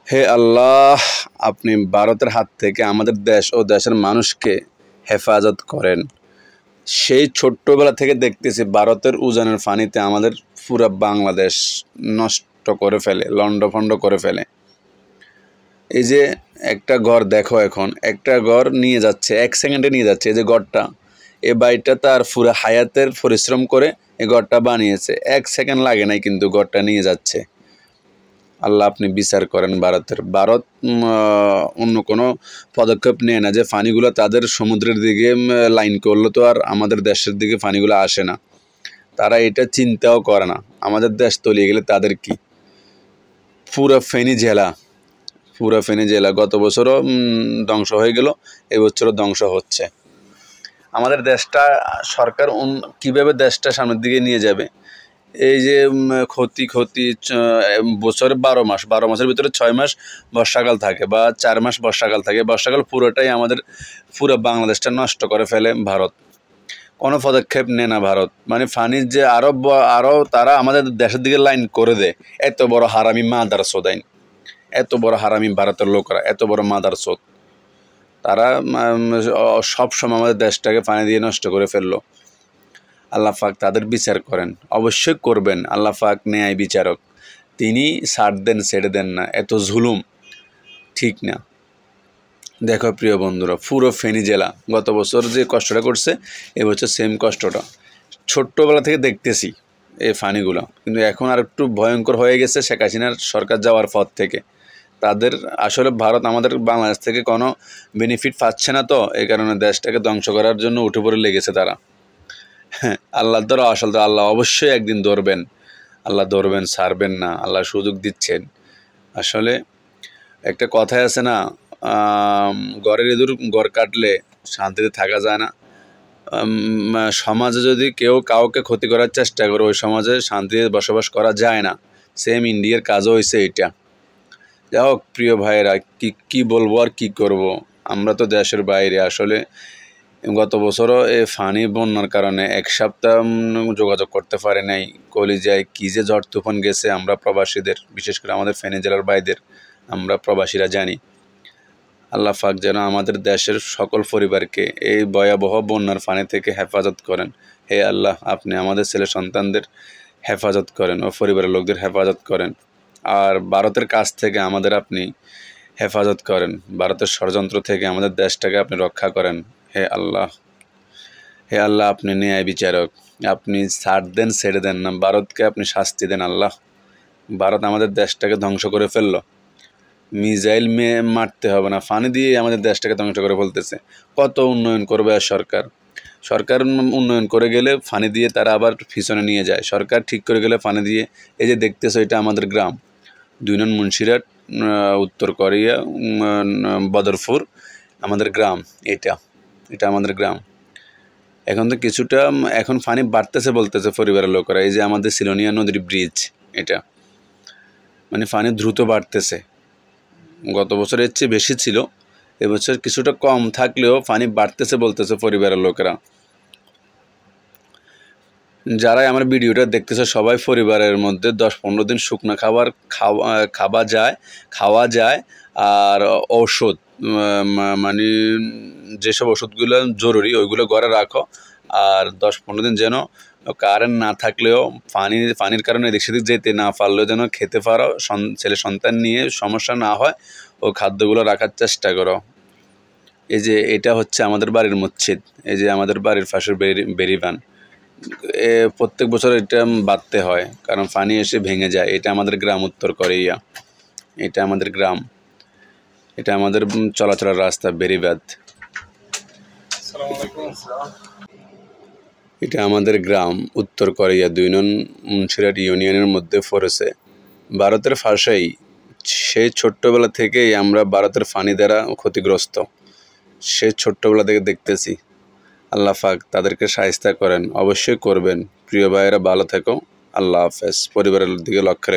হে আল্লাহ, আপনি ভারতের হাত থেকে আমাদের দেশ ও দেশের মানুষকে হেফাজত করেন। সেই ছোট্টবেলা থেকে দেখতেছি ভারতের উজানের পানিতে আমাদের পুরা বাংলাদেশ নষ্ট করে ফেলে, লণ্ডভণ্ড করে ফেলে। এই যে একটা ঘর দেখো, এখন একটা ঘর নিয়ে যাচ্ছে, 1 সেকেন্ডে নিয়ে যাচ্ছে। এই যে ঘরটা, এই বাড়িটা তার পুরো হায়াতের পরিশ্রম করে এই ঘরটা বানিয়েছে, 1 সেকেন্ড লাগে নাই কিন্তু ঘরটা নিয়ে যাচ্ছে। আল্লাহ, আপনি বিচার করেন ভারতের। ভারত অন্য কোনো পদক্ষেপ নেয় না যে পানিগুলো তাদের সমুদ্রের দিকে লাইন করলে তো আর আমাদের দেশের দিকে পানিগুলো আসে না। তারা এটা চিন্তাও করে না। আমাদের দেশ তলিয়ে গেলে তাদের কি? পুরো ফেনী জেলা গত বছরও ধ্বংস হয়ে গেল, এবছরও ধ্বংস হচ্ছে। আমাদের দেশটা সরকার কিভাবে দেশটা সামনের দিকে নিয়ে যাবে? এই যে ক্ষতি বছরে 12 মাসের ভিতরে 6 মাস বর্ষাকাল থাকে বা 4 মাস বর্ষাকাল থাকে। বর্ষাকাল পুরোটাই আমাদের পুরো বাংলাদেশটা নষ্ট করে ফেলে ভারত। কোনো পদক্ষেপ নেয় না ভারত। মানে পানির যে আরও তারা আমাদের দেশের দিকে লাইন করে দেয়। এত বড় হারামি মাদার চোদাইন, এত বড় হারামি ভারতের লোকরা, এত বড় মাদার চোদ। তারা সবসময় আমাদের দেশটাকে পানি দিয়ে নষ্ট করে ফেললো। আল্লাহ পাক তাদের বিচার করেন, অবশ্যই করবেন। আল্লাহ পাক ন্যায় বিচারক, তিনি ছাড় দেন, ছেড়ে দেন না। এত জুলুম ঠিক না। দেখো প্রিয় বন্ধুরা, পুরো ফেনী জেলা গত বছর যে কষ্টটা করছে, এবছর সেম কষ্টটা ছোট্টবেলা থেকে দেখতেছি এই ফানিগুলো। কিন্তু এখন আর একটু ভয়ঙ্কর হয়ে গেছে শেখ হাসিনার সরকার যাওয়ার পর থেকে। তাদের আসলে ভারত আমাদের বাংলাদেশ থেকে কোনো বেনিফিট পাচ্ছে না, তো এই কারণে দেশটাকে ধ্বংস করার জন্য উঠে পড়ে লেগেছে তারা। হ্যাঁ, আল্লাহর দ্বারা আসলে আল্লাহ অবশ্যই একদিন ধরবেন। আল্লাহ ধরবেন, ছাড়বেন না। আল্লাহ সুযোগ দিচ্ছেন। আসলে একটা কথাই আছে না, ঘরের ইঁদুর ঘর কাটলে শান্তিতে থাকা যায় না। সমাজে যদি কেউ কাউকে ক্ষতি করার চেষ্টা করে, ওই সমাজে শান্তিতে বসবাস করা যায় না। সেম ইন্ডিয়ার কাজও হয়েছে এটা। যাই হোক প্রিয় ভাইয়েরা, কি বলবো আর কি করব। আমরা তো দেশের বাইরে। আসলে গত বছরও এই ফানি বন্যার কারণে 1 সপ্তাহ যোগাযোগ করতে পারে নাই। কলিজায় কি যে ঝড় তুফান গেছে। আমরা প্রবাসীদের, বিশেষ করে আমাদের ফেনী জেলার ভাইদের, আমরা প্রবাসীরা জানি। আল্লাহ পাক যেন আমাদের দেশের সকল পরিবারকে এই ভয়াবহ বন্যার ফানি থেকে হেফাজত করেন। হে আল্লাহ, আপনি আমাদের ছেলে সন্তানদের হেফাজত করেন ও পরিবারের লোকদের হেফাজত করেন। আর ভারতের কাছ থেকে আমাদের আপনি হেফাজত করেন। ভারতের ষড়যন্ত্র থেকে আমাদের দেশটাকে আপনি রক্ষা করেন। হে আল্লাহ, হে আল্লাহ, আপনি ন্যায় বিচারক। আপনি ছাড় দেন, ছেড়ে দেন না। ভারতকে আপনি শাস্তি দেন আল্লাহ। ভারত আমাদের দেশটাকে ধ্বংস করে ফেললো। মিসাইল মারতে হবে না, পানি দিয়ে আমাদের দেশটাকে ধ্বংস করে ফেলতেছে। কত উন্নয়ন করবে আর সরকার উন্নয়ন করে গেলে পানি দিয়ে তারা আবার পিছনে নিয়ে যায়। সরকার ঠিক করে গেলে পানি দিয়ে। এই যে দেখতেছো, এটা আমাদের গ্রাম 2 নং মুন্সিরহাট, উত্তর কোরিয়া, বদরপুর আমাদের গ্রাম। এটা আমাদের গ্রাম। এখন তো কিছুটা এখন পানি বাড়তেছে বলতেছে পরিবারের লোকেরা। এই যে আমাদের সিলোনিয়া নদীর ব্রিজ, এটা মানে পানি দ্রুত বাড়তেছে। গত বছর এর চেয়ে বেশি ছিল, এবছর কিছুটা কম থাকলেও পানি বাড়তেছে বলতেছে পরিবারের লোকেরা। যারাই আমার ভিডিওটা দেখতেছে সবাই পরিবারের মধ্যে 10-15 দিন শুকনো খাবার খাওয়া যায়। আর ঔষধ, মানে যেসব ওষুধগুলো জরুরি ওইগুলো ঘরে রাখো। আর 10-15 দিন যেন কারেন্ট না থাকলেও পানির কারণে এদিক সেদিক যেতে না পারলেও যেন খেতে পারো, ছেলে সন্তান নিয়ে সমস্যা না হয়, ও খাদ্যগুলো রাখার চেষ্টা করো। এই যে এটা হচ্ছে আমাদের বাড়ির মসজিদ। এই যে আমাদের বাড়ির পাশের বেরিবান। প্রত্যেক বছর এটা বাঁধতে হয়, কারণ পানি এসে ভেঙে যায়। এটা আমাদের গ্রাম, উত্তর কোরিয়া। এটা আমাদের গ্রাম, এটা আমাদের চলাচলের রাস্তা বেরিবাদ। এটা আমাদের গ্রাম, উত্তর কোরিয়া 2 নং মুন্সিরহাট ইউনিয়নের মধ্যে পড়েছে, ভারতের পাশেই। সেই ছোট্টবেলা থেকেই আমরা ভারতের পানি দ্বারা ক্ষতিগ্রস্ত। সেই ছোট্টবেলা থেকে দেখতেছি। আল্লাহ পাক তাদেরকে শায়েস্তা করেন, অবশ্যই করবেন। প্রিয় ভাইয়েরা, ভালো থেকো। আল্লাহ হাফেজ। পরিবারের দিকে লক্ষ্য